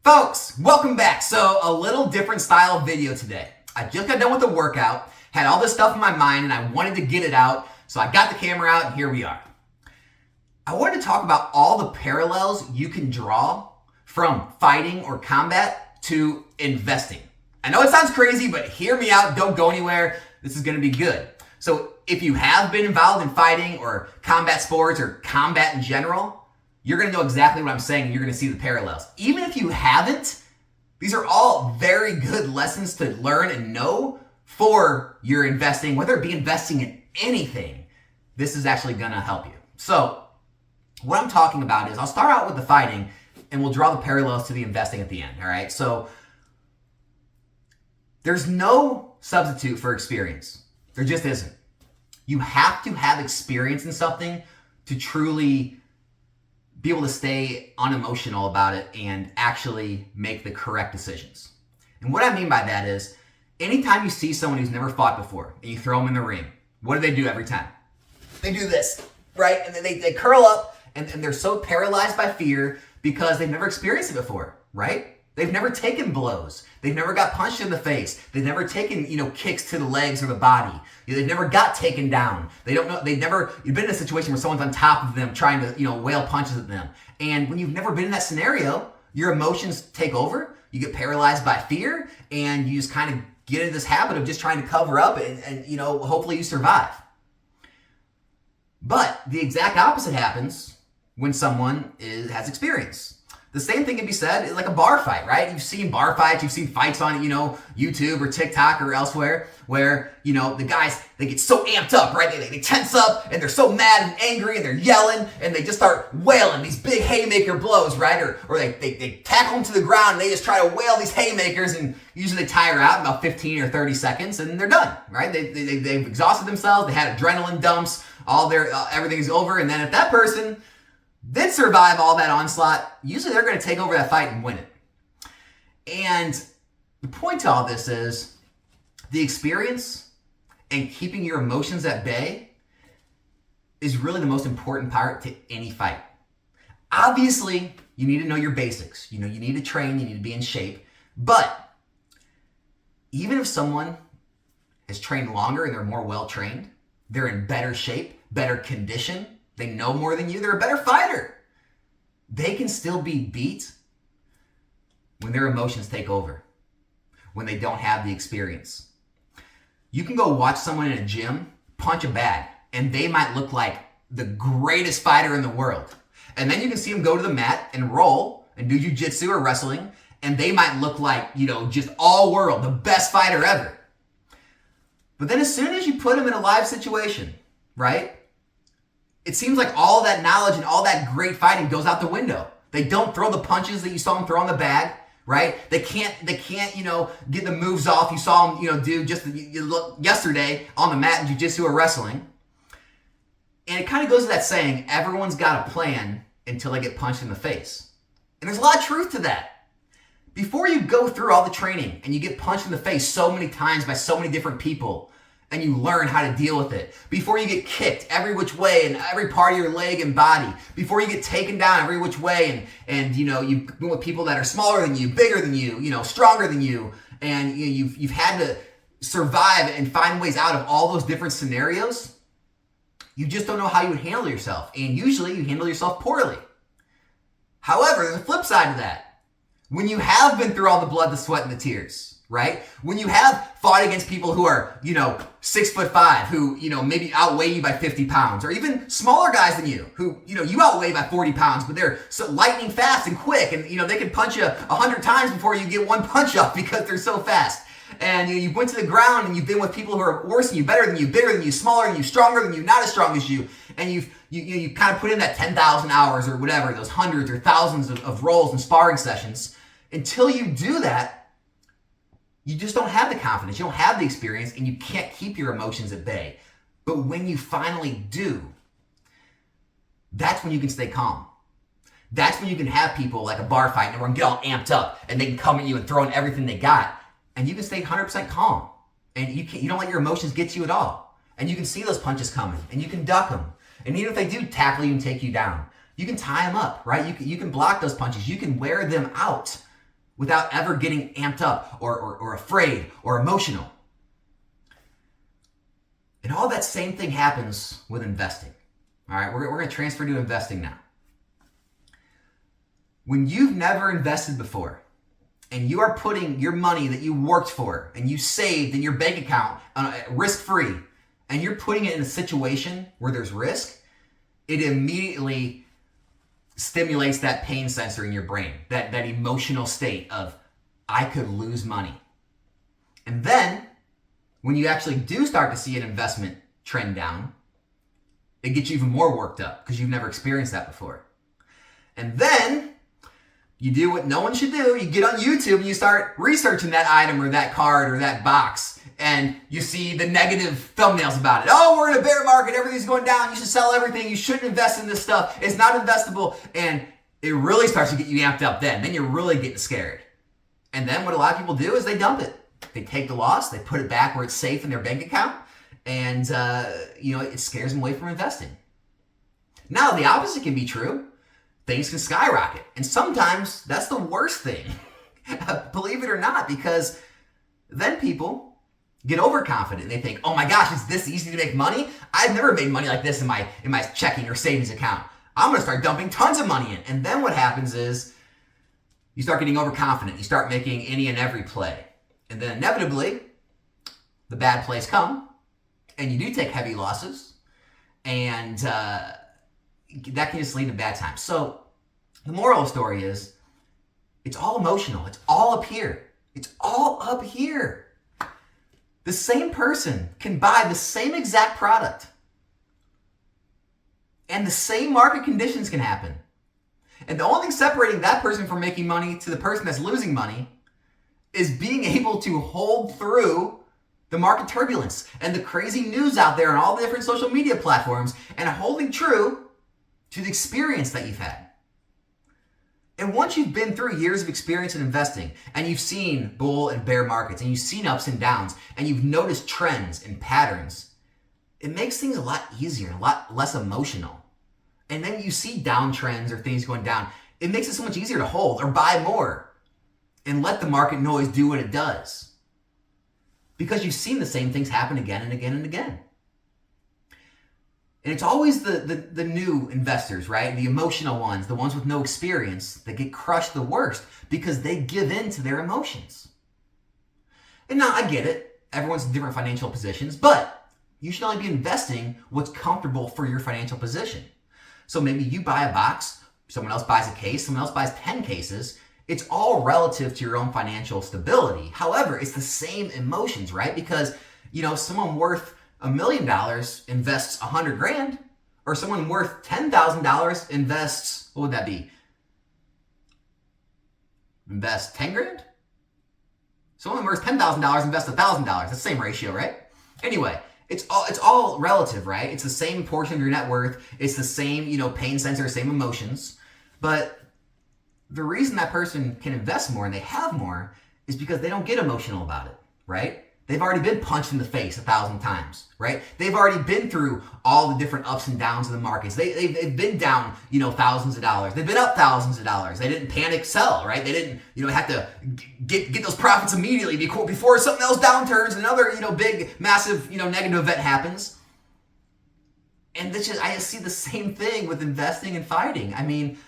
Folks, welcome back. So a little different style video today. I just got done with the workout, had all this stuff in my mind, and I wanted to get it out. So I got the camera out, and here we are. I wanted to talk about all the parallels you can draw from fighting or combat to investing. I know it sounds crazy, but hear me out. Don't go anywhere. This is going to be good. So if you have been involved in fighting or combat sports or combat in general, you're going to know exactly what I'm saying. You're going to see the parallels. Even if you haven't, these are all very good lessons to learn and know for your investing, whether it be investing in anything. This is actually going to help you. So what I'm talking about is I'll start out with the fighting and we'll draw the parallels to the investing at the end. All right. So there's no substitute for experience. There just isn't. You have to have experience in something to truly be able to stay unemotional about it and actually make the correct decisions. And what I mean by that is, anytime you see someone who's never fought before and you throw them in the ring, what do every time? They do this, right? And then they curl up and they're so paralyzed by fear because they've never experienced it before, right? They've never taken blows. They've never got punched in the face. They've never taken, kicks to the legs or the body. They've never got taken down. They don't know. You've been in a situation where someone's on top of them trying to, wail punches at them. And when you've never been in that scenario, your emotions take over. You get paralyzed by fear and you just kind of get into this habit of just trying to cover up and hopefully you survive. But the exact opposite happens when someone has experience. The same thing can be said like a bar fight, right? You've seen bar fights, you've seen fights on, YouTube or TikTok or elsewhere where, the guys, they get so amped up, right? They tense up and they're so mad and angry and they're yelling and they just start wailing these big haymaker blows, right? Or they tackle them to the ground and they just try to wail these haymakers and usually they tire out in about 15 or 30 seconds and they're done, right? They've exhausted themselves, they had adrenaline dumps, everything's over, and then if that person did survive all that onslaught, usually they're going to take over that fight and win it. And the point to all this is the experience and keeping your emotions at bay is really the most important part to any fight. Obviously, you need to know your basics. You need to train, you need to be in shape. But even if someone has trained longer and they're more well-trained, they're in better shape, better condition, they know more than you, they're a better fighter. They can still be beat when their emotions take over, when they don't have the experience. You can go watch someone in a gym punch a bag, and they might look like the greatest fighter in the world. And then you can see them go to the mat and roll and do jiu-jitsu or wrestling, and they might look like, just all world, the best fighter ever. But then as soon as you put them in a live situation, right? It seems like all that knowledge and all that great fighting goes out the window. They don't throw the punches that you saw them throw on the bag, right? They can't, get the moves off you saw them, do just yesterday on the mat in jiu-jitsu or wrestling. And it kind of goes to that saying, everyone's got a plan until they get punched in the face. And there's a lot of truth to that. Before you go through all the training and you get punched in the face so many times by so many different people, and you learn how to deal with it. Before you get kicked every which way in every part of your leg and body. Before you get taken down every which way and you've been with people that are smaller than you, bigger than you, stronger than you. And you've had to survive and find ways out of all those different scenarios. You just don't know how you would handle yourself. And usually you handle yourself poorly. However, there's a flip side to that. When you have been through all the blood, the sweat, and the tears, right? When you have fought against people who are, 6'5", who, maybe outweigh you by 50 pounds, or even smaller guys than you, who, you outweigh by 40 pounds, but they're so lightning fast and quick, and, they can punch you 100 times before you get one punch up because they're so fast. And you went to the ground and you've been with people who are worse than you, better than you, bigger than you, smaller than you, stronger than you, not as strong as you, and you kind of put in that 10,000 hours or whatever, those hundreds or thousands of rolls and sparring sessions. Until you do that, you just don't have the confidence, you don't have the experience, and you can't keep your emotions at bay. But when you finally do, that's when you can stay calm. That's when you can have people like a bar fight and everyone get all amped up and they can come at you and throw in everything they got. And you can stay 100% calm. And you don't let your emotions get to you at all. And you can see those punches coming and you can duck them. And even if they do tackle you and take you down, you can tie them up, right? You can block those punches. You can wear them out. without ever getting amped up or afraid or emotional. And all that same thing happens with investing. All right, we're going to transfer to investing now. When you've never invested before and you are putting your money that you worked for and you saved in your bank account risk-free, and you're putting it in a situation where there's risk, it immediately stimulates that pain sensor in your brain, that emotional state of, I could lose money. And then, when you actually do start to see an investment trend down, it gets you even more worked up because you've never experienced that before. And then, you do what no one should do. You get on YouTube and you start researching that item or that card or that box, and you see the negative thumbnails about it. Oh, we're in a bear market. Everything's going down. You should sell everything. You shouldn't invest in this stuff. It's not investable. And it really starts to get you amped up then. Then you're really getting scared. And then what a lot of people do is they dump it. They take the loss. They put it back where it's safe in their bank account. And, it scares them away from investing. Now, the opposite can be true. Things can skyrocket. And sometimes that's the worst thing, believe it or not, because then people get overconfident. They think, oh my gosh, it's this easy to make money? I've never made money like this in my checking or savings account. I'm going to start dumping tons of money in. And then what happens is you start getting overconfident. You start making any and every play. And then inevitably, the bad plays come, and you do take heavy losses, and that can just lead to bad times. So the moral of the story is, it's all emotional. It's all up here. It's all up here. The same person can buy the same exact product, and the same market conditions can happen. And the only thing separating that person from making money to the person that's losing money is being able to hold through the market turbulence and the crazy news out there on all the different social media platforms, and holding true to the experience that you've had. And once you've been through years of experience in investing, and you've seen bull and bear markets, and you've seen ups and downs, and you've noticed trends and patterns, it makes things a lot easier, a lot less emotional. And then you see downtrends or things going down, it makes it so much easier to hold or buy more and let the market noise do what it does. Because you've seen the same things happen again and again and again. And it's always the new investors, right? The emotional ones, the ones with no experience, that get crushed the worst because they give in to their emotions. And now, I get it. Everyone's in different financial positions, but you should only be investing what's comfortable for your financial position. So maybe you buy a box, someone else buys a case, someone else buys 10 cases. It's all relative to your own financial stability. However, it's the same emotions, right? Because, someone worth $1 million invests 100 grand, or someone worth $10,000 invests, what would that be? Invest 10 grand? Someone worth $10,000 invests $1,000. That's the same ratio, right? Anyway, it's all relative, right? It's the same portion of your net worth. It's the same, pain sensor, same emotions. But the reason that person can invest more and they have more is because they don't get emotional about it, right? They've already been punched in the face 1,000 times, right? They've already been through all the different ups and downs of the markets. They've been down, thousands of dollars. They've been up thousands of dollars. They didn't panic sell, right? They didn't, have to get those profits immediately before something else downturns and another, big, massive, negative event happens. And I just see the same thing with investing and fighting. I mean,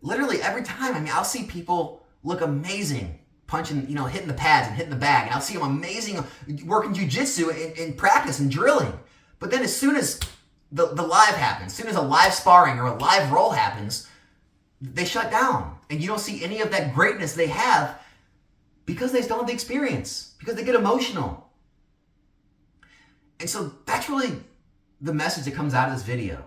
literally every time, I'll see people look amazing punching, hitting the pads and hitting the bag. And I'll see them amazing working jujitsu in practice and drilling. But then as soon as the live happens, as soon as a live sparring or a live roll happens, they shut down. And you don't see any of that greatness they have because they still have the experience, because they get emotional. And so that's really the message that comes out of this video.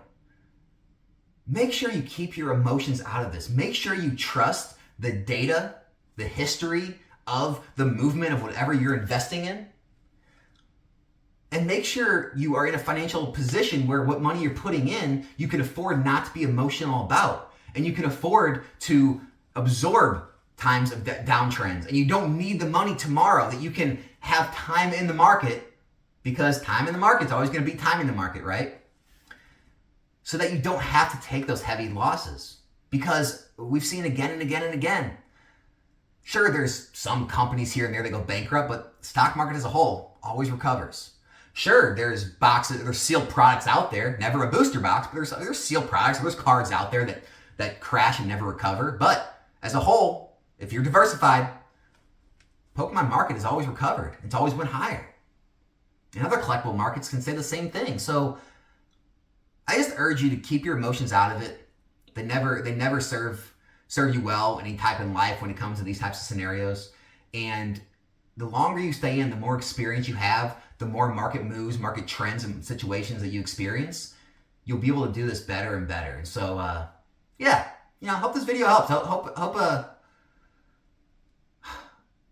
Make sure you keep your emotions out of this. Make sure you trust the data, the history of the movement of whatever you're investing in. And make sure you are in a financial position where what money you're putting in, you can afford not to be emotional about. And you can afford to absorb times of downtrends. And you don't need the money tomorrow, that you can have time in the market, because time in the market is always going to be time in the market, right? So that you don't have to take those heavy losses. Because we've seen again and again and again, Sure, there's some companies here and there that go bankrupt, but the stock market as a whole always recovers. Sure, there's sealed products out there, never a booster box, but there's sealed products, there's cards out there that crash and never recover. But as a whole, if you're diversified, Pokemon market has always recovered. It's always went higher. And other collectible markets can say the same thing. So I just urge you to keep your emotions out of it. They never serve you well any type in life when it comes to these types of scenarios. And the longer you stay in, the more experience you have, the more market moves, market trends, and situations that you experience, you'll be able to do this better and better. And so, yeah, hope this video helps.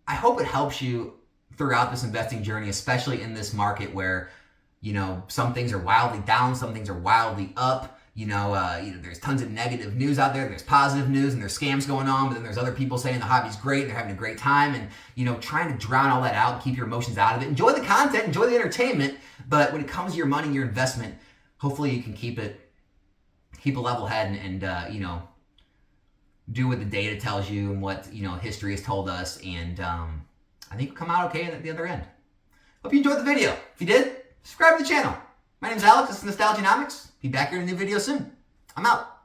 I hope it helps you throughout this investing journey, especially in this market where, some things are wildly down, some things are wildly up. There's tons of negative news out there. There's positive news and there's scams going on, but then there's other people saying the hobby's great and they're having a great time, and trying to drown all that out and keep your emotions out of it. Enjoy the content, enjoy the entertainment, but when it comes to your money, your investment, hopefully you can keep a level head and do what the data tells you and what history has told us, and I think you'll come out okay at the other end. Hope you enjoyed the video. If you did, subscribe to the channel. My name's Alex. This is Nostalgianomics. Be back here in a new video soon. I'm out.